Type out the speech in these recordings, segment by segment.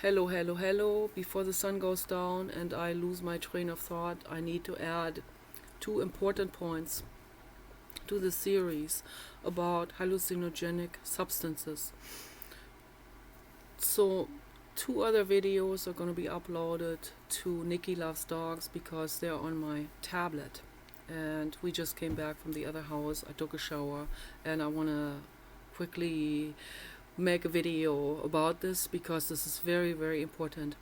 Hello, hello, hello. Before the sun goes down and I lose my train of thought, I need to add two important points to the series about hallucinogenic substances. So, two other videos are going to be uploaded to Nikki Loves Dogs because they're on my tablet. And we just came back from the other house. I took a shower and I want to quickly make a video about this because this is very, very important.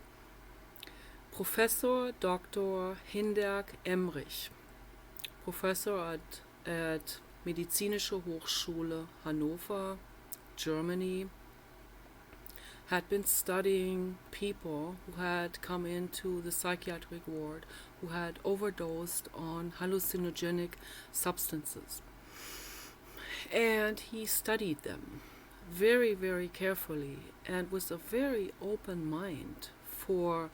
Professor Dr. Hinderk Emrich, Professor at Medizinische Hochschule Hannover, Germany, had been studying people who had come into the psychiatric ward who had overdosed on hallucinogenic substances. And he studied them very, very carefully and with a very open mind for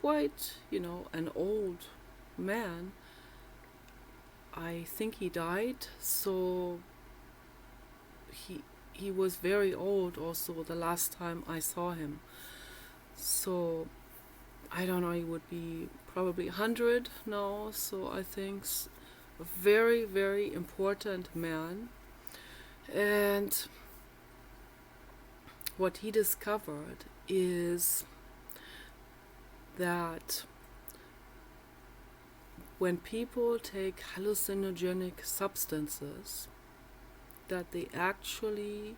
quite, an old man. I think he died, so he was very old also the last time I saw him. So I don't know, he would be probably 100 now, so I think a very, very important man. And what he discovered is that when people take hallucinogenic substances, that they actually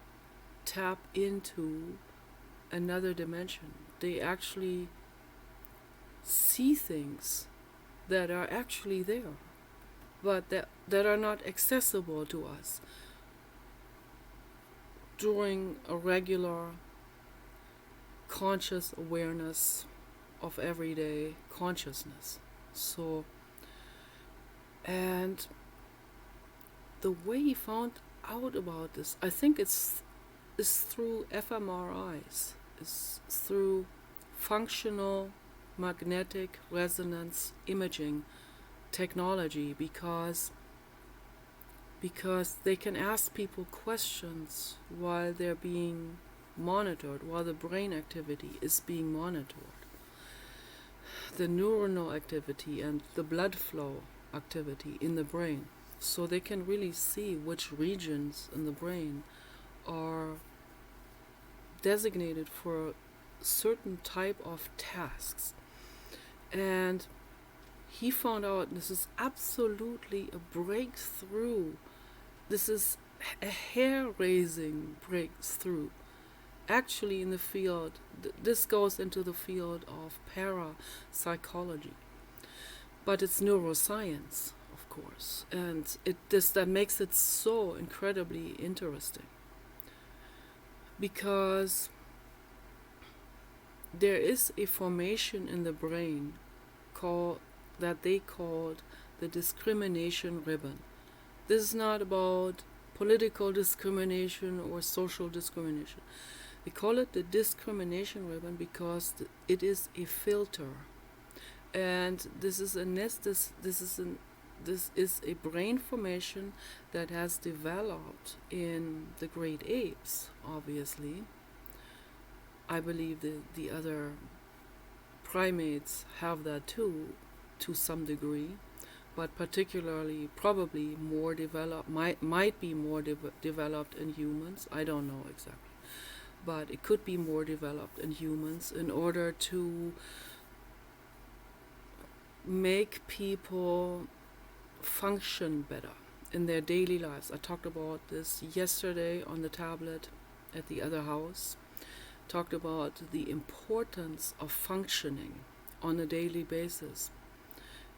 tap into another dimension. They actually see things that are actually there, but that are not accessible to us during a regular conscious awareness of everyday consciousness. So, and the way he found out about this, I think is through fMRIs, is through functional magnetic resonance imaging technology, because they can ask people questions while they're being monitored, while the brain activity is being monitored. The neuronal activity and the blood flow activity in the brain. So they can really see which regions in the brain are designated for a certain type of tasks. And he found out this is absolutely a breakthrough. This is a hair-raising breakthrough. Actually, in the field, this goes into the field of parapsychology, but it's neuroscience, of course, and that makes it so incredibly interesting, because there is a formation in the brain that they called the discrimination ribbon. This is not about political discrimination or social discrimination. They call it the discrimination ribbon because it is a filter, and this is a brain formation that has developed in the great apes. Obviously, I believe the other primates have that too, to some degree, but particularly probably more developed, might be more developed in humans. I don't know exactly, but it could be more developed in humans in order to make people function better in their daily lives. I talked about this yesterday on the tablet at the other house. Talked about the importance of functioning on a daily basis,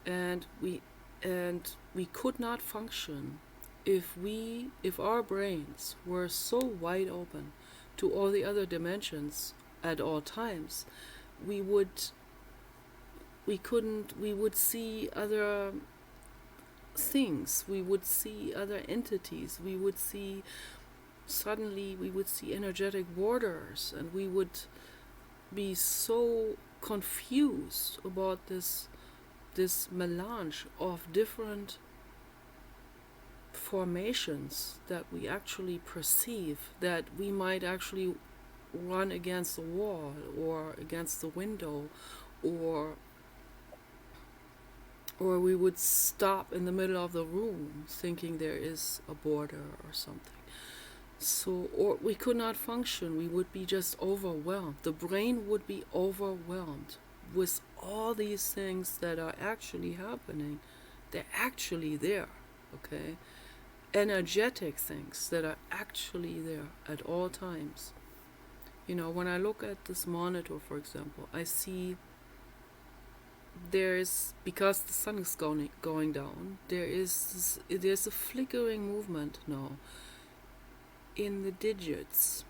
and we could not function if our brains were so wide open to all the other dimensions at all times. We would see other things, we would see other entities, we would see energetic borders, and we would be so confused about this melange of different formations that we actually perceive, that we might actually run against the wall or against the window, or we would stop in the middle of the room thinking there is a border or something. So, or we could not function. We would be just overwhelmed. The brain would be overwhelmed with all these things that are actually happening. They're actually there, okay? Energetic things that are actually there at all times. You know, when I look at this monitor, for example, I see there's, because the sun is going down, there's a flickering movement now in the digits.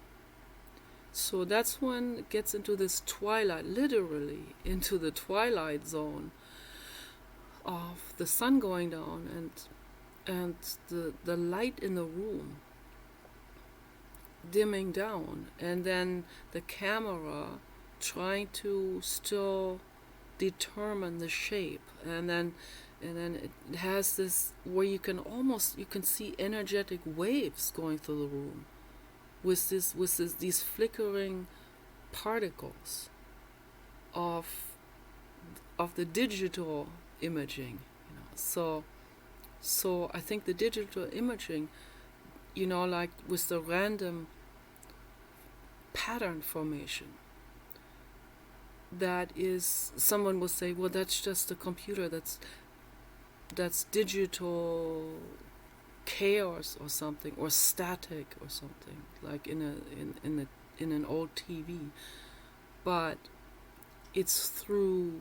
So that's when it gets into this twilight, literally into the twilight zone of the sun going down, and the light in the room dimming down, and then the camera trying to still determine the shape, and then it has this where you can see energetic waves going through the room with these flickering particles of the digital imaging, you know. So I think the digital imaging, you know, like with the random pattern formation, that is, someone will say, well, that's just a computer, that's digital chaos or something, or static or something, like in an old TV. But it's through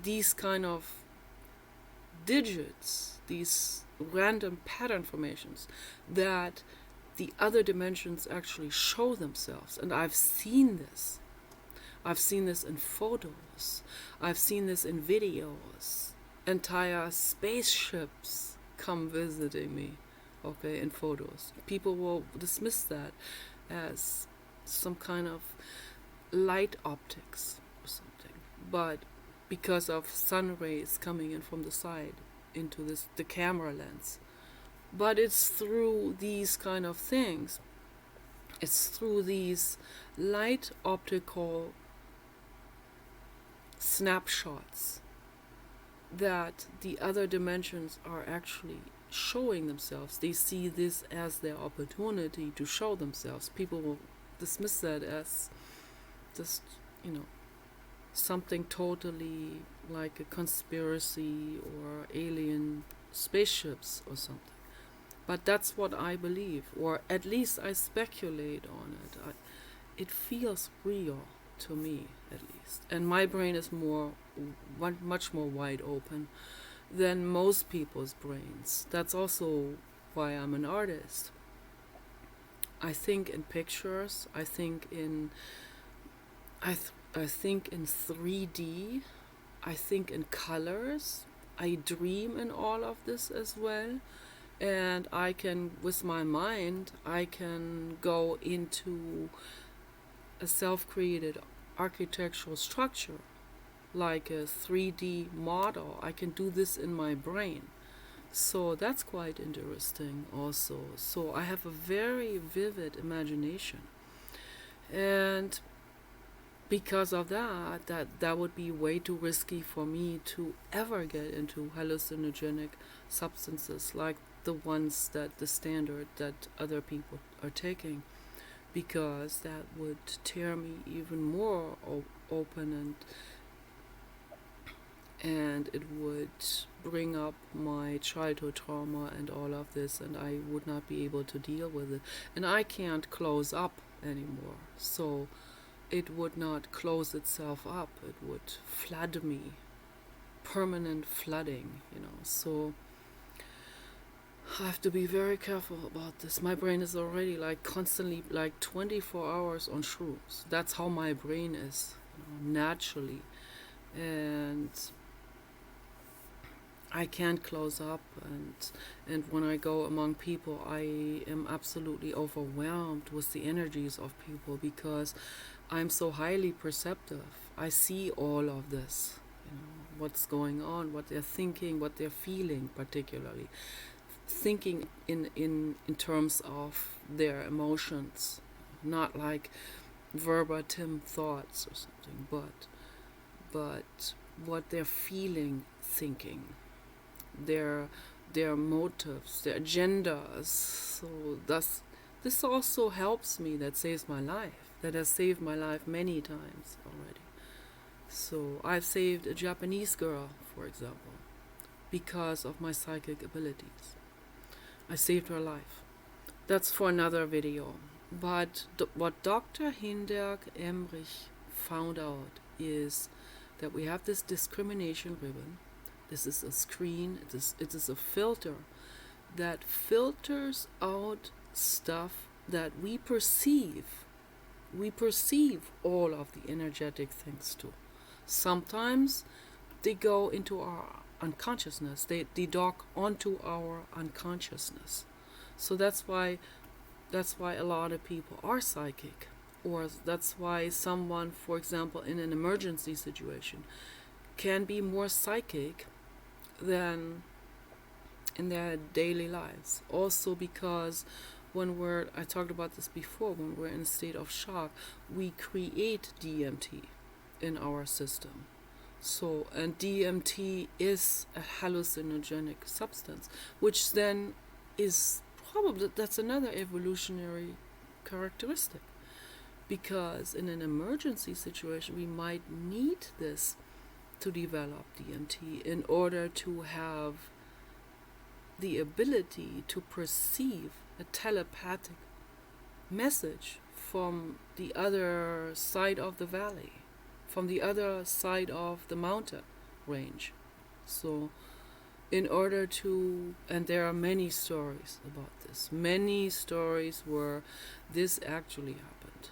these kind of digits, these random pattern formations, that the other dimensions actually show themselves. And I've seen this. I've seen this in photos. I've seen this in videos. Entire spaceships come visiting me, okay, in photos. People will dismiss that as some kind of light optics or something. But because of sun rays coming in from the side into the camera lens. But it's through these kind of things. It's through these light optical snapshots that the other dimensions are actually showing themselves. They see this as their opportunity to show themselves. People will dismiss that as just, you know, something totally like a conspiracy or alien spaceships or something. But that's what I believe, or at least I speculate on it. It feels real to me, at least. And my brain is much more wide open than most people's brains. That's also why I'm an artist. I think in pictures. I think in 3D. I think in colors. I dream in all of this as well. And I can, with my mind, I can go into a self-created architectural structure, like a 3D model. I can do this in my brain. So that's quite interesting also. So I have a very vivid imagination. And because of that would be way too risky for me to ever get into hallucinogenic substances like the ones that the standard that other people are taking, because that would tear me even more open, and it would bring up my childhood trauma and all of this, and I would not be able to deal with it. And I can't close up anymore, so it would not close itself up. It would flood me, permanent flooding, you know. So I have to be very careful about this. My brain is already like constantly like 24 hours on shrooms. That's how my brain is, you know, naturally. And I can't close up, and when I go among people, I am absolutely overwhelmed with the energies of people, because I'm so highly perceptive. I see all of this, you know, what's going on, what they're thinking, what they're feeling, particularly thinking in terms of their emotions, not like verbatim thoughts or something, but what they're feeling, thinking, their motives, their agendas. So thus, this also helps me. That saves my life. That has saved my life many times already. So I've saved a Japanese girl, for example, because of my psychic abilities. I saved her life. That's for another video. But what Dr. Hinderk Emrich found out is that we have this discrimination ribbon. This is a screen, it is a filter that filters out stuff that we perceive. We perceive all of the energetic things too. Sometimes they go into our unconsciousness. They dock onto our unconsciousness. So that's why a lot of people are psychic, or that's why someone, for example, in an emergency situation, can be more psychic than in their daily lives. Also because I talked about this before, when we're in a state of shock, we create DMT in our system. So, and DMT is a hallucinogenic substance, which then is probably, that's another evolutionary characteristic. Because in an emergency situation, we might need this to develop DMT in order to have the ability to perceive a telepathic message from the other side of the valley, from the other side of the mountain range. So in order to, and there are many stories about this, many stories where this actually happened,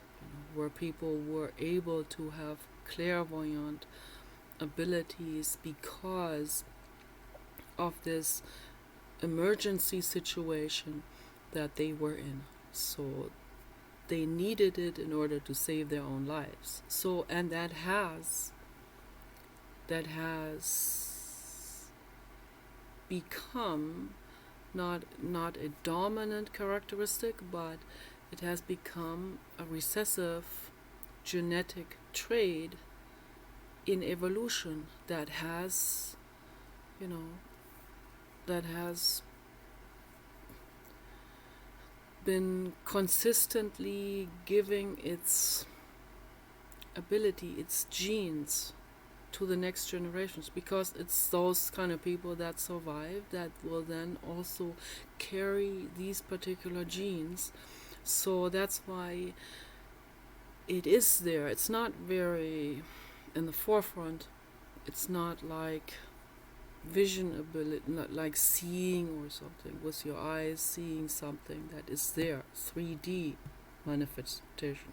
where people were able to have clairvoyant abilities because of this emergency situation that they were in. So they needed it in order to save their own lives. So, and that has become not a dominant characteristic, but it has become a recessive genetic trait in evolution that has been consistently giving its ability, its genes, to the next generations, because it's those kind of people that survive that will then also carry these particular genes. So that's why it is there. It's not very in the forefront. It's not like vision ability, not like seeing or something with your eyes, seeing something that is there, 3D manifestation.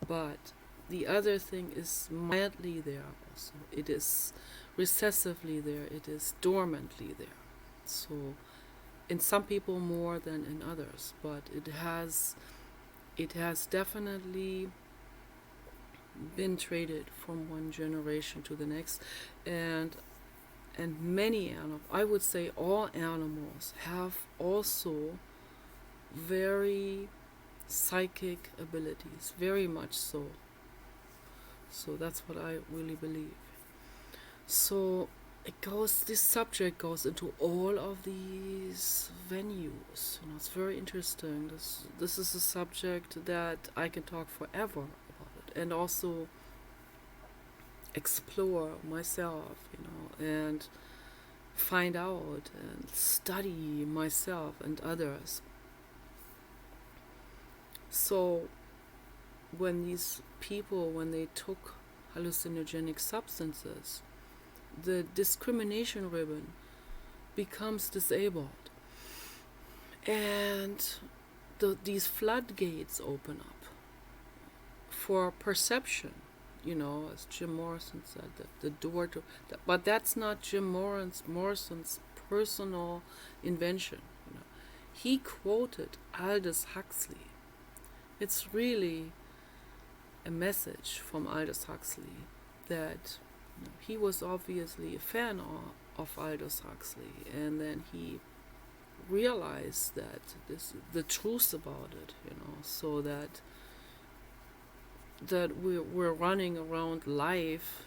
But the other thing is mildly there also. It is recessively there. It is dormantly there. So in some people more than in others, but it has definitely been traded from one generation to the next, and many animals, I would say all animals, have also very psychic abilities, very much so. So that's what I really believe. So this subject goes into all of these venues. It's very interesting. This is a subject that I can talk forever about it, and also explore myself, and find out and study myself and others. So when these people, when they took hallucinogenic substances, the discrimination ribbon becomes disabled, and these floodgates open up for perception. As Jim Morrison said, that the door to, but that's not Jim Morrison's personal invention. He quoted Aldous Huxley. It's really a message from Aldous Huxley that he was obviously a fan of Aldous Huxley, and then he realized that the truth about it, so that that we're running around life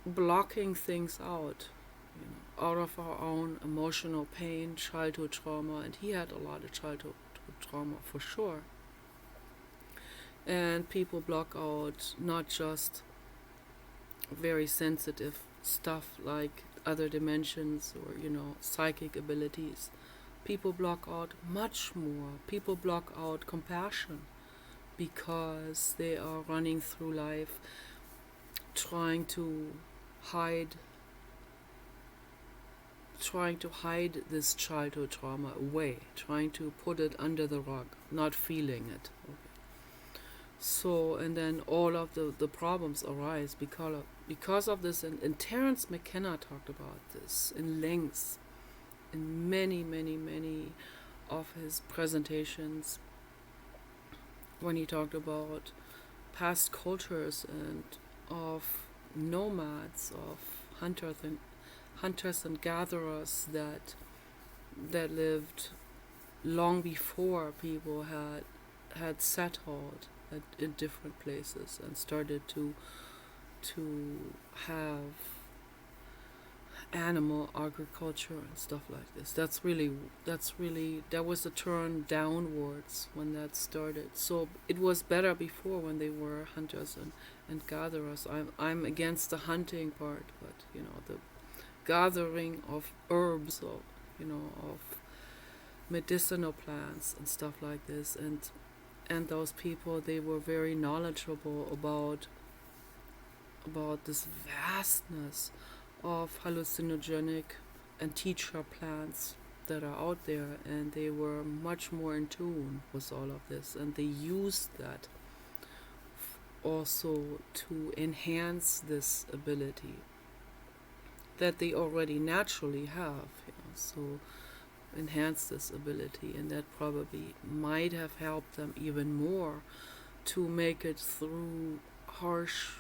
blocking things out, out of our own emotional pain, childhood trauma, and he had a lot of childhood trauma for sure. And people block out not just very sensitive stuff like other dimensions or, psychic abilities. People block out much more. People block out compassion because they are running through life trying to hide this childhood trauma away, trying to put it under the rug, not feeling it. Okay. So, and then all of the problems arise because of this. And Terence McKenna talked about this in length in many, many, many of his presentations when he talked about past cultures and of nomads, of hunters and gatherers that lived long before people had settled in different places and started to have animal agriculture and stuff like this. That was a turn downwards when that started. So it was better before when they were hunters and gatherers. I'm against the hunting part, but the gathering of herbs, of medicinal plants and stuff like this, and those people, they were very knowledgeable about this vastness of hallucinogenic and teacher plants that are out there, and they were much more in tune with all of this, and they used that also to enhance this ability that they already naturally have, so enhance this ability, and that probably might have helped them even more to make it through harsh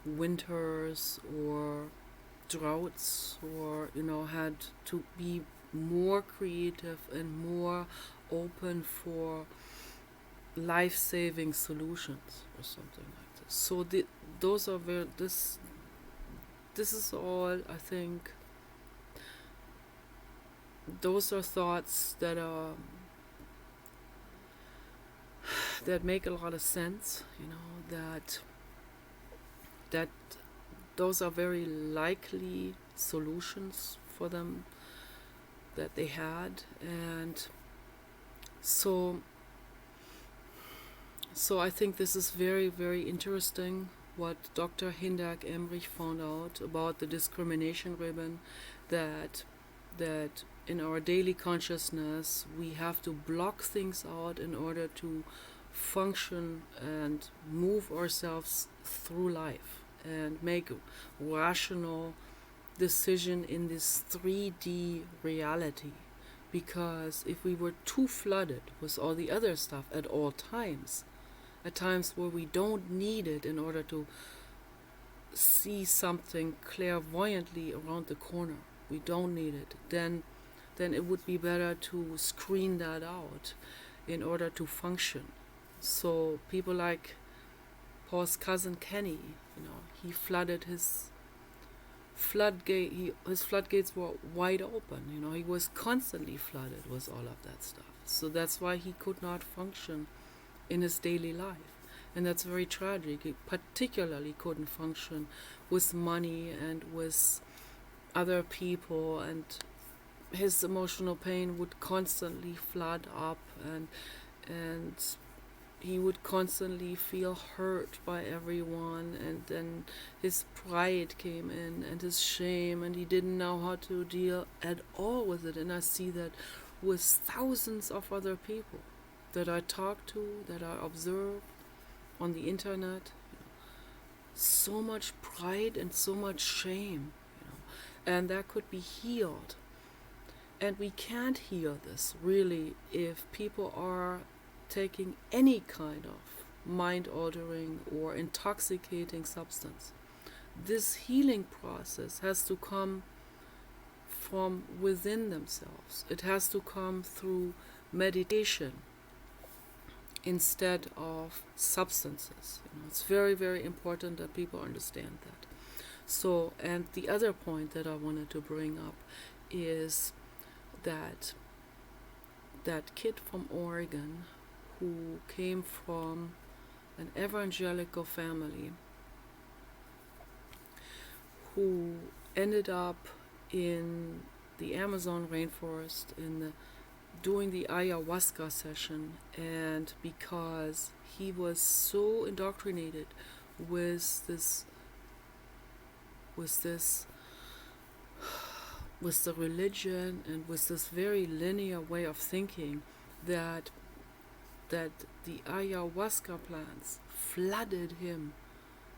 winters or droughts, or had to be more creative and more open for life-saving solutions or something like this. So those are very this is all, I think, those are thoughts that make a lot of sense, that those are very likely solutions for them that they had. And so I think this is very, very interesting what Dr. Hindak Emrich found out about the discrimination ribbon, that in our daily consciousness we have to block things out in order to function and move ourselves through life and make rational decision in this 3D reality. Because if we were too flooded with all the other stuff at all times, at times where we don't need it in order to see something clairvoyantly around the corner, we don't need it, then it would be better to screen that out in order to function. So people like Paul's cousin Kenny, he flooded his floodgates were wide open. He was constantly flooded with all of that stuff. So that's why he could not function in his daily life, and that's very tragic. He particularly couldn't function with money and with other people, and his emotional pain would constantly flood up, and he would constantly feel hurt by everyone, and then his pride came in and his shame, and he didn't know how to deal at all with it. And I see that with thousands of other people that I talk to, that I observe on the internet. So much pride and so much shame, and that could be healed. And we can't heal this really if people are taking any kind of mind-altering or intoxicating substance. This healing process has to come from within themselves. It has to come through meditation instead of substances. It's very, very important that people understand that. So, and the other point that I wanted to bring up is that that kid from Oregon who came from an evangelical family who ended up in the Amazon rainforest doing the ayahuasca session, and because he was so indoctrinated with this with the religion and with this very linear way of thinking, that the ayahuasca plants flooded him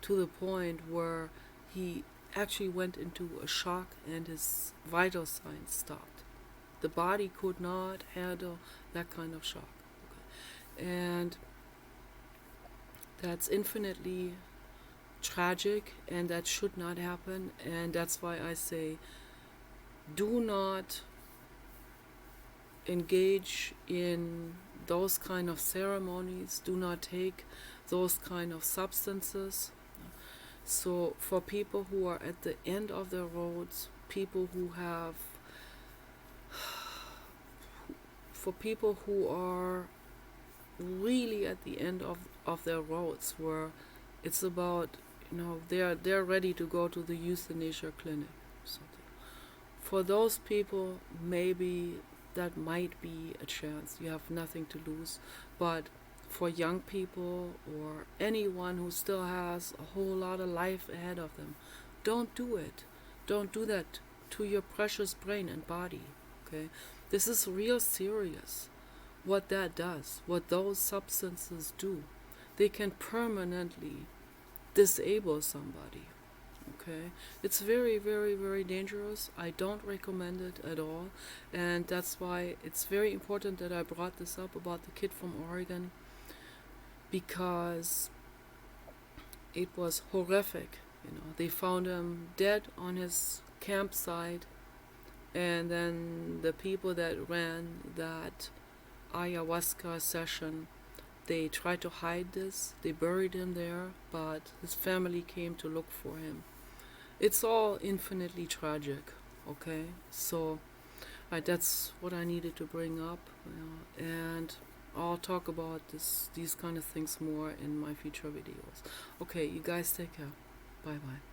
to the point where he actually went into a shock and his vital signs stopped. The body could not handle that kind of shock. Okay. And that's infinitely tragic, and that should not happen. And that's why I say, do not engage in those kind of ceremonies. Do not take those kind of substances. So for people who are at the end of their roads, for people who are really at the end of their roads, where it's about, they're ready to go to the euthanasia clinic or something. For those people, maybe that might be a chance. You have nothing to lose. But for young people or anyone who still has a whole lot of life ahead of them, don't do it. Don't do that to your precious brain and body. Okay? This is real serious. What that does, what those substances do, they can permanently disable somebody. Okay, it's very, very, very dangerous. I don't recommend it at all, and that's why it's very important that I brought this up about the kid from Oregon, because it was horrific. They found him dead on his campsite, and then the people that ran that ayahuasca session, they tried to hide this. They buried him there, but his family came to look for him. It's all infinitely tragic, okay? So that's what I needed to bring up, and I'll talk about these kind of things more in my future videos. Okay, you guys take care. Bye-bye.